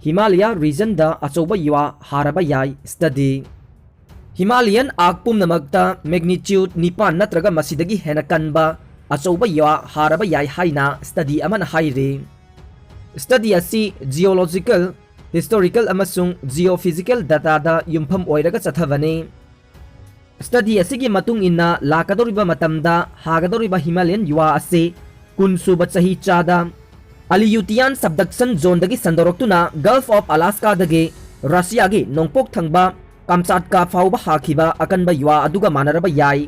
Himalaya region da achouba yuwa haraba yai study. Himalayan arc pumnamakta magnitude 9 natraga masidagi hena kanba achouba yuwa haraba yai haina study amana haire. Study asi geological, historical amasung geophysical data da yumpham oiraga chathavani. Study asigi matung inna lakadoriba matamda hagadoriba Himalayan yuwa ase kunsuba chahi chada Aleutian subduction zone dagi sandoroktuna Gulf of Alaska dagi Russia gi nongpok thangba Kamchatka fauba hakiba akanba yuwa aduga manaraba yai.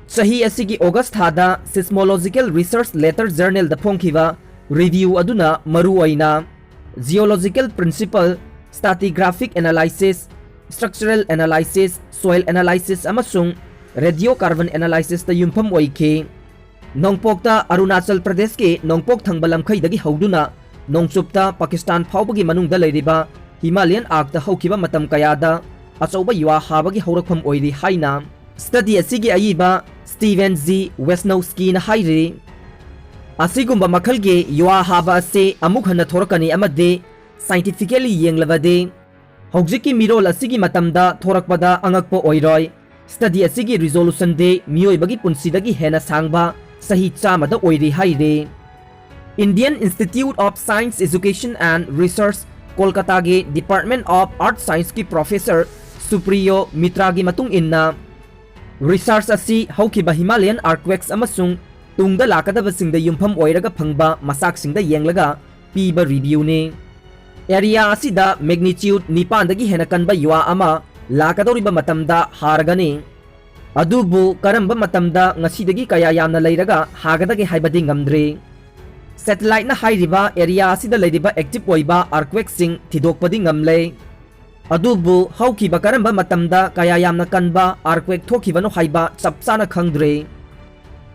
Chahi asigi August thada Seismological Research Letter Journal da phongkiba review aduna maru aina geological principle, stratigraphic analysis, structural analysis, soil analysis amasung radiocarbon analysis ta yumpham oike. Nongpokta Arunachal Pradesh ke nongpok thangbalam khaidagi hauduna nongchupta Pakistan faubagi manungda leiriba Himalayan arc ta haukiba matam kayada achouba yuwa habagi haurakpham oiri haina study asigi ayiba Steven Z. Wesnowski na hairi. Asigumba makhalge yuwa haba ase amuk hana thorakani amade scientifically yenglabade haujiki mirol asigi matamda thorakpada angakpo oiroi. Study asigi resolution de miyoibagi punsidagi hena sangba sahi chamada oiri haire. Indian Institute of Science Education and Research Kolkata ge Department of Art Science ki Professor Supriyo Mitra gi matung inna research asi haukiba Himalayan earthquakes amasung tungda lakadaba singda yumpham oiraga phangba masak singda yenglaga piba review ne. Area asida magnitude 9 dagi hena kanba yuwa ama lakadoriba matamda haragani. Adubu karamba matamda ngasidagi kaya yamna leiraga hagadagi haibadi ngamdre. Satellite na hairiba area asida leiriba active oiba earthquake sing thidokpadi ngamle. Adubu haukiba karamba matamda kaya yamna kanba earthquake thokibano haiba chapchana khangdre.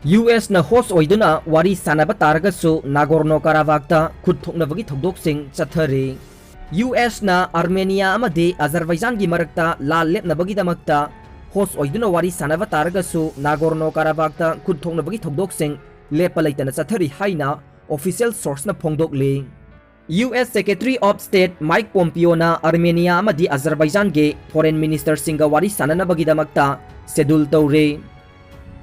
US na host oiduna wari sanaba taragasu Nagorno-Karabakh khut thoknabagi thokdok sing chathare. US na Armenia amade Azerbaijan gi marakta lal lepnabagi damakta host oiduna wari sanaba taragasu Nagorno-Karabakh khut thoknabagi thokdok sing lepa laitana chathari haina official source na phongdok le. US Secretary of State Mike Pompeo na Armenia amadi Azerbaijan ge foreign minister singa wari sananabagi damakta schedule tawre.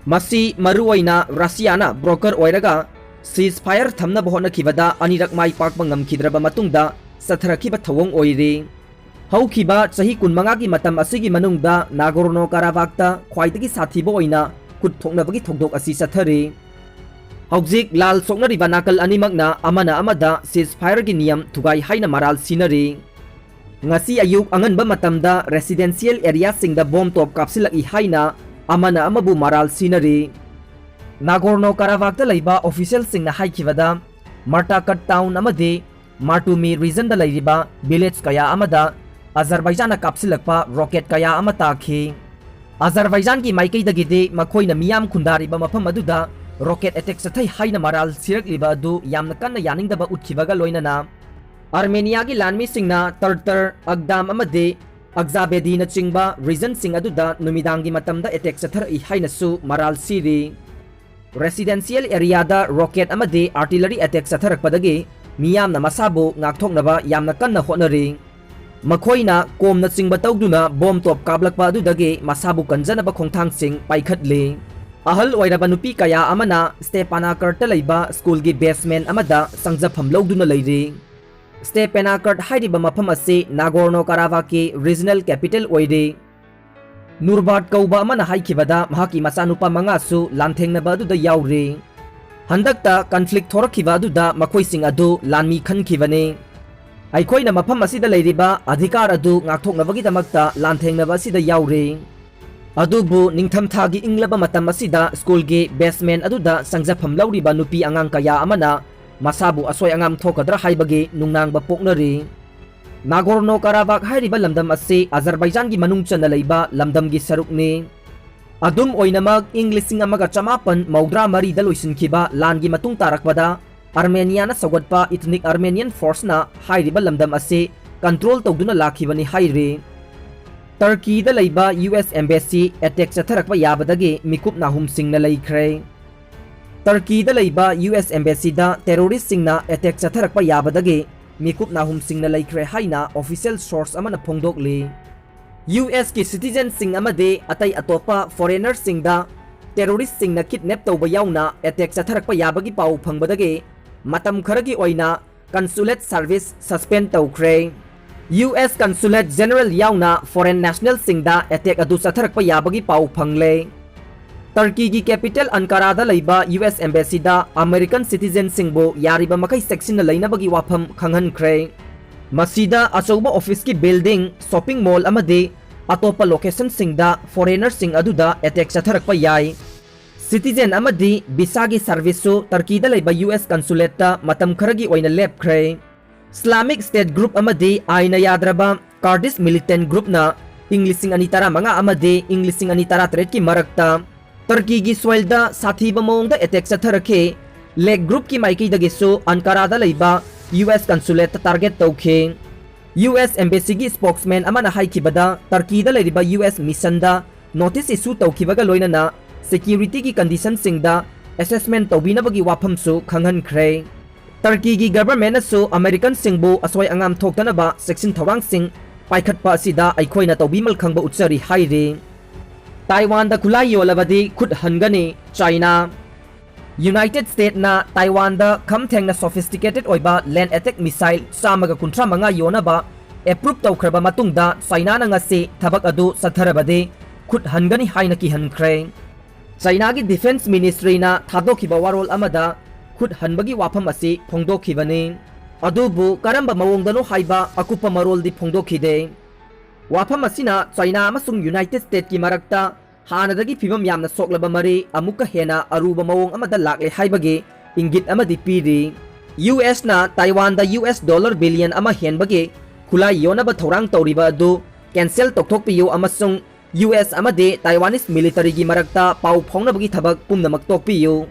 Masi maruwaina Russia na broker oiraga ceasefire thamna bahona kibada anirak mai pakpa ngamkidraba matungda satharakiba thawong oire. Haukiba chahi kunmanga gi matam asigi manungda Nagorno-Karabakh ta khwaidagi sathiba oina khut thoknabagi thokdok asi sathare. Haujik lal soknariba nakal animakna amana amada ceasefire gi niyam thugai haina maral sinare. Ngasi ayuk anganba matamda residential area singda bomb top kapsilaki haina amana amabu maral sinare. Nagorno-Karabakh ta laiba official singna haikibada Martakat town amade Martumi region da laiba village kaya amada Azerbaijan na kapsilakpa rocket kaya amata khi. Azerbaijan ki maikai dagide makhoina miyam khundariba mafam aduda rocket attack sathai haina maral sirakliba adu yamna kanna yaningdaba utkibaga loinana Armenia gi lanmi singna Tartar Agdam amade Akzabedi na chingba region sing aduda numidangi matamda attack sathar I haina su maral siri. Residential area da rocket amade artillery attack satharakpadagi miyam na masabu ngakthoknaba yamna kanna hotnari. Makhoina kom na chingba tawduna bomb top kablakpa adudagi masabu kanjanaba khongthang sing paikhatli. Ahal oiraba nupi kaya amana Stepanakert ta laiba school gi basement amada sangjafam lawduna leiri. Stepanakert hairiba mafam ase Nagorno-Karabakh ki regional capital oire. Nurbat kauba amana haikibada mahaki masanupa manga su lanthengna aduda yaure. Handakta conflict thorakhiba aduda makhoising adu lanmi khankibane. Aikhoina mafam asida leiriba adhikar adu ngakthoknabagi damakta lanthengna asida yaure. Adubu ningthamthagi inglaba matam asida school gi basement aduda sangjafam lawriba nupi angang kaya amana masabu asoy angam thokadra haibagi nungnangba poknari. Nagorno-Karabakh hairiba lamdam ase Azerbaijan gi manungchana leiba lamdam gi sarukni. Adum oinamak ing 1993 da loisinkiba lan gi matung tarakpada Armenia na sawadpa ethnic Armenian force na hairiba lamdam ase control tawduna lakhibani hairi. Turkey da laiba US embassy attack chatharakpa yabadagi mikup nahum singna laikhre. Turkey da laiba US embassy da terrorist singna attack chatharakpa yabadagi ꯃꯤꯀꯨꯞ ꯅꯥꯍꯨꯝꯁꯤꯡꯅ ꯂꯩꯈ꯭ꯔꯦ ꯍꯥꯏꯅ official source ꯑꯃꯅ ꯐꯣꯡꯗꯣꯛꯂꯤ꯫ US ꯀꯤ ꯁꯤꯇꯤꯖꯦꯟꯁꯤꯡ ꯑꯃꯗꯤ ꯑꯇꯩ ꯑꯇꯣꯞꯄ ꯐꯣꯔꯦꯅꯔꯁꯤꯡꯗ ꯇꯦꯔꯣꯔꯤꯁꯁꯤꯡꯅ ꯀꯤꯗꯅꯦꯞ ꯇꯧꯕ ꯌꯥꯎꯅ ꯑꯦꯇꯦꯛ ꯆꯠꯊꯔꯛꯄ ꯌꯥꯕꯒꯤ ꯄꯥꯎ ꯐꯪꯕꯗꯒꯤ ꯃꯇꯝ ꯈꯔꯒꯤ ꯑꯣꯏꯅ ꯀꯟꯁꯨꯂꯦꯠ ꯁꯔꯚꯤꯁ ꯁꯁꯄꯦꯟ ꯇꯧꯈ꯭ꯔꯦ꯫ US ꯀꯟꯁꯨꯂꯦꯠ ꯖꯦꯅꯔꯦꯜ ꯌꯥꯎꯅ ꯐꯣꯔꯦꯟ ꯅꯦꯁꯅꯦꯜꯁꯤꯡꯗ ꯑꯦꯇꯦꯛ ꯑꯗꯨ ꯆꯠꯊꯔꯛꯄ ꯌꯥꯕꯒꯤ ꯄꯥꯎ ꯐꯪꯂꯦ꯫ ꯇꯔꯀꯤꯒꯤ ꯀꯦꯄꯤꯇꯦꯜ ꯑꯟꯀꯥꯔꯥꯗ ꯂꯩꯕ US ꯑꯦꯝꯕꯦꯁꯤꯗ ꯑꯃꯦꯔꯤꯀꯟ ꯁꯤꯇꯤꯖꯦꯟꯁꯤꯡꯕꯨ ꯌꯥꯔꯤꯕ ꯃꯈꯩ ꯆꯦꯛꯁꯤꯟꯅ ꯂꯩꯅꯕꯒꯤ ꯋꯥꯐꯝ ꯈꯪꯍꯟꯈ꯭ꯔꯦ꯫ ꯃꯁꯤꯗ ꯑꯆꯧꯕ ꯑꯣꯐꯤꯁꯀꯤ ꯕꯤꯜꯗꯤꯡ, ꯁꯣꯄꯤꯡ ꯃꯣꯜ ꯑꯃꯗꯤ ꯑꯇꯣꯞꯄ ꯂꯣꯀꯦꯁꯟꯁꯤꯡꯗ ꯐꯣꯔꯦꯅꯔꯁꯤꯡ ꯑꯗꯨꯗ ꯑꯦꯇꯦꯛ ꯆꯠꯊꯔꯛꯄ ꯌꯥꯏ꯫ ꯁꯤꯇꯤꯖꯦꯟ ꯑꯃꯗꯤ ꯚꯤꯁꯥꯒꯤ ꯁꯔꯚꯤꯁꯁꯨ ꯇꯔꯀꯤꯗ ꯂꯩꯕ US ꯀꯟꯁꯨꯂꯦꯠꯇ ꯃꯇꯝ ꯈꯔꯒꯤ ꯑꯣꯏꯅ ꯂꯦꯞꯈ꯭ꯔꯦ꯫ ꯏꯁꯂꯥꯃꯤꯛ ꯁ꯭ꯇꯦꯠ ꯒ꯭ꯔꯨꯞ ꯑꯃꯗꯤ ꯑꯥꯏꯟꯅ ꯌꯥꯗ꯭ꯔꯕ ꯀꯥꯔꯗꯤꯁ ꯃꯤꯂꯤꯇꯦꯟꯠ ꯒ꯭ꯔꯨꯞꯅ ꯏꯪ 2015 ꯑꯃꯗꯤ ꯏꯪ 2018ꯀꯤ ꯃꯔꯛꯇ ꯇꯔꯀꯤꯒꯤ ꯁꯣꯏꯜꯗ ꯁꯥꯊꯤꯕ ꯃꯑꯣꯡꯗ ꯑꯦꯇꯦꯛ ꯆꯠꯊꯔꯛꯈꯤ꯫ ꯂꯦꯛ ꯒ꯭ꯔꯨꯞꯀꯤ ꯃꯥꯏꯀꯩꯗꯒꯤꯁꯨ ꯑꯟꯀꯥꯔꯥꯗ ꯂꯩꯕ US ꯀꯟꯁꯨꯂꯦꯠꯇ ꯇꯥꯔꯒꯦꯠ ꯇꯧꯈꯤ꯫ US ꯑꯦꯝꯕꯦꯁꯤꯒꯤ ꯁ꯭ꯄꯣꯛꯁꯃꯦꯟ ꯑꯃꯅ ꯍꯥꯏꯈꯤꯕꯗ ꯇꯔꯀꯤꯗ ꯂꯩꯔꯤꯕ US ꯃꯤꯁꯟꯗ ꯅꯣꯇꯤꯁ ꯏꯁꯨ ꯇꯧꯈꯤꯕꯒ ꯂꯣꯏꯅꯅ ꯁꯦꯀ꯭ꯌꯨꯔꯤꯇꯤꯒꯤ ꯀꯟꯗꯤꯁꯟꯁꯤꯡꯗ ꯑꯦꯁꯦꯁꯃꯦꯟ ꯇꯧꯕꯤꯅꯕꯒꯤ ꯋꯥꯐꯝꯁꯨ ꯈꯪꯍꯟꯈ꯭ꯔꯦ꯫ ꯇꯔꯀꯤꯒꯤ ꯒꯚꯔꯟꯃꯦꯟꯠꯅꯁꯨ ꯑꯃꯦꯔꯤꯀꯟꯁꯤꯡꯕꯨ ꯑꯁꯣꯏ ꯑꯉꯥꯝ ꯊꯣꯛꯇꯅꯕ ꯆꯦꯛꯁꯤꯟ ꯊꯧꯔꯥꯡꯁꯤꯡ ꯄꯥꯏꯈꯠꯄ ꯑꯁꯤꯗ ꯑꯩꯈꯣꯏꯅ ꯇꯧꯕꯤꯃꯜ ꯈꯪꯕ ꯎꯠꯆꯔꯤ ꯍꯥꯏꯔꯤ꯫ ꯇꯥꯏꯋꯥꯟꯗ ꯈꯨꯠꯂꯥꯏ ꯌꯣꯜꯂꯕꯗꯤ ꯈꯨꯠ ꯍꯟꯒꯅꯤ ꯆꯥꯏꯅꯥ꯫ ꯌꯨꯅꯥꯏꯇꯦꯗ ꯁ꯭ꯇꯦꯠꯅ ꯇꯥꯏꯋꯥꯟꯗ ꯈꯝ ꯊꯦꯡꯅ ꯁꯣꯐꯤꯁꯇꯤꯀꯦꯇꯦꯗ ꯑꯣꯏꯕ ꯂꯦꯟꯗ ꯑꯦꯇꯦꯛ ꯃꯤꯁꯥꯏꯜ 135 ꯌꯣꯟꯅꯕ ꯑꯦꯄ꯭ꯔꯨꯞ ꯇꯧꯈ꯭ꯔꯕ ꯃꯇꯨꯡꯗ ꯆꯥꯏꯅꯥꯅ ꯉꯁꯤ ꯊꯕꯛ ꯑꯗꯨ ꯆꯠꯊꯔꯕꯗꯤ ꯈꯨꯠ ꯍꯟꯒꯅꯤ ꯍꯥꯏꯅ ꯀꯤꯍꯟꯈ꯭ꯔꯦ꯫ ꯆꯥꯏꯅꯥꯒꯤ ꯗꯤꯐꯦꯟꯁ ꯃꯤꯅꯤꯁꯇ꯭ꯔꯤꯅ ꯊꯥꯗꯣꯛꯈꯤꯕ ꯋꯥꯔꯣꯜ ꯑꯃꯗ ꯈꯨꯠ ꯍꯟꯕꯒꯤ ꯋꯥꯐꯝ ꯑꯁꯤ ꯐꯣꯡꯗꯣꯛꯈꯤꯕꯅꯤ꯫ ꯑꯗꯨꯕꯨ ꯀꯔꯝꯕ ꯃꯑꯣꯡꯗꯅꯣ ꯍꯥꯏꯕ ꯑꯀꯨꯞꯄ ꯃꯔꯣꯜꯗꯤ ꯐꯣꯡꯗꯣꯛꯈꯤꯗꯦ꯫ ꯋꯥꯐꯝ ꯑꯁꯤꯅ ꯆꯥꯏꯅꯥ ꯑꯃꯁꯨꯡ ꯌꯨꯅꯥꯏꯇꯦꯗ ꯁ꯭ꯇꯦꯠꯀꯤ ꯃꯔꯛꯇ ꯍꯥꯟꯅꯗꯒꯤ ꯐꯤꯕꯝ ꯌꯥꯝꯅ ꯁꯣꯛꯂꯕ ꯃꯔꯤ ꯑꯃꯨꯛꯀ ꯍꯦꯟꯅ ꯑꯔꯨꯕ ꯃꯑꯣꯡ ꯑꯃꯗ ꯂꯥꯛꯂꯦ ꯍꯥꯏꯕꯒꯤ ꯏꯪꯒꯤꯠ ꯑꯃꯗꯤ ꯄꯤꯔꯤ꯫ US ꯅ ꯇꯥꯏꯋꯥꯟꯗ US ꯗꯣꯂꯔ ꯕꯤꯂꯤꯌꯟ ꯑꯃ ꯍꯦꯟꯕꯒꯤ ꯈꯨꯠꯂꯥꯏ ꯌꯣꯟꯅꯕ ꯊꯧꯔꯥꯡ ꯇꯧꯔꯤꯕ ꯑꯗꯨ ꯀꯦꯟꯁꯦꯜ ꯇꯧꯊꯣꯛꯄꯤꯌꯨ ꯑꯃꯁꯨꯡ US ꯑꯃꯗꯤ ꯇꯥꯏꯋꯥꯅꯤꯁ ꯃꯤꯂꯤꯇꯔꯤꯒꯤ ꯃꯔꯛꯇ ꯄꯥꯎ ꯐꯥꯎꯅꯕꯒꯤ ꯊꯕꯛ ꯄꯨꯝꯅꯃꯛ ꯇꯣꯛꯄꯤꯌꯨ꯫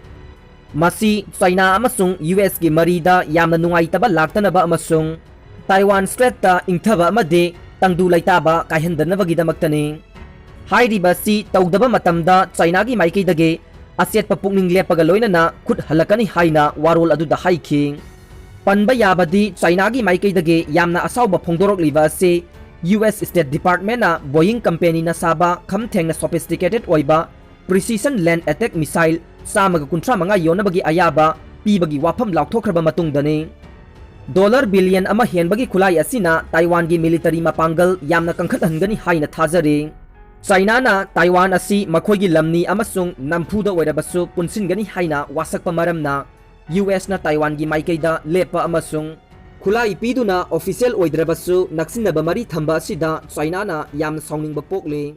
ꯃꯁꯤ ꯆꯥꯏꯅꯥ ꯑꯃꯁꯨꯡ USꯒꯤ ꯃꯔꯤꯗ ꯌꯥꯝꯅ ꯅꯨꯡꯉꯥꯏꯇꯕ ꯂꯥꯛꯇꯅꯕ ꯑꯃꯁꯨꯡ ꯇꯥꯏꯋꯥꯟ ꯁ꯭ꯇ꯭ꯔꯦꯠꯇ ꯏꯪꯊꯕ ꯑꯃꯗꯤ ꯇꯪꯗꯨ ꯂꯩꯇꯥꯕ ꯀꯥꯏꯍꯟꯗꯅꯕꯒꯤꯗꯃꯛꯇꯅꯤ꯫ ꯍꯥꯏꯔꯤꯕ ꯑꯁꯤ ꯇꯧꯗꯕ ꯃꯇꯝꯗ ꯆꯥꯏꯅꯥꯒꯤ ꯃꯥꯏꯀꯩꯗꯒꯤ ꯑꯆꯦꯠꯄ ꯄꯨꯛꯅꯤꯡ ꯂꯦꯞꯄꯒ ꯂꯣꯏꯅꯅ ꯈꯨꯠ ꯍꯜꯂꯛꯀꯅꯤ ꯍꯥꯏꯅ ꯋꯥꯔꯣꯜ ꯑꯗꯨꯗ ꯍꯥꯏꯈꯤ꯫ ꯄꯟꯕ ꯌꯥꯕꯗꯤ ꯆꯥꯏꯅꯥꯒꯤ ꯃꯥꯏꯀꯩꯗꯒꯤ ꯌꯥꯝꯅ ꯑꯁꯥꯎꯕ ꯐꯣꯡꯗꯣꯔꯛꯂꯤꯕ ꯑꯁꯤ US ꯁ꯭ꯇꯦꯠ ꯗꯤꯄꯥꯔꯠꯃꯦꯟꯠꯅ ꯕꯣꯌꯤꯡ ꯀꯝꯄꯦꯅꯤꯅ ꯁꯥꯕ ꯈꯝ ꯊꯦꯡꯅ ꯁꯣꯐꯤꯁꯇꯤꯀꯦꯇꯦꯗ ꯑꯣꯏꯕ ꯄ꯭ꯔꯤꯁꯤꯁꯟ ꯂꯦꯟꯗ ꯑꯦꯇꯦꯛ ꯃꯤꯁꯥꯏꯜ 135 ꯌꯣꯟꯅꯕꯒꯤ ꯑꯌꯥꯕ ꯄꯤꯕꯒꯤ ꯋꯥꯐꯝ ꯂꯥꯎꯊꯣꯛꯈ꯭ꯔꯕ ꯃꯇꯨꯡꯗꯅꯤ꯫ ꯗꯣꯂꯔ ꯕꯤꯂꯤꯌꯟ ꯑꯃ ꯍꯦꯟꯕꯒꯤ ꯈꯨꯠꯂꯥꯏ ꯑꯁꯤꯅ ꯇꯥꯏꯋꯥꯟꯒꯤ ꯃꯤꯂꯤꯇꯔꯤ ꯃꯄꯥꯡꯒꯜ ꯌꯥꯝꯅ ꯀꯟꯈꯠꯍꯟꯒꯅꯤ ꯍꯥꯏꯅ ꯊꯥꯖꯔꯤ꯫ ꯆꯥꯏꯅꯥꯅ ꯇꯥꯏꯋꯥꯟ ꯑꯁꯤ ꯃꯈꯣꯏꯒꯤ ꯂꯝꯅꯤ ꯑꯃꯁꯨꯡ ꯅꯝꯐꯨꯗ ꯑꯣꯏꯔꯕꯁꯨ ꯄꯨꯟꯁꯤꯟꯒꯅꯤ ꯍꯥꯏꯅ ꯋꯥꯁꯛꯄ ꯃꯔꯝꯅ US ꯅ ꯇꯥꯏꯋꯥꯟꯒꯤ ꯃꯥꯏꯀꯩꯗ ꯂꯦꯞꯄ ꯑꯃꯁꯨꯡ ꯈꯨꯠꯂꯥꯏ ꯄꯤꯗꯨꯅ ꯑꯣꯐꯤꯁꯤꯌꯦꯜ ꯑꯣꯏꯗ꯭ꯔꯕꯁꯨ ꯅꯛꯁꯤꯟꯅꯕ ꯃꯔꯤ ꯊꯝꯕ ꯑꯁꯤꯗ ꯆꯥꯏꯅꯥꯅ ꯌꯥꯝꯅ ꯁꯥꯎꯅꯤꯡꯕ ꯄꯣꯛꯂꯤ꯫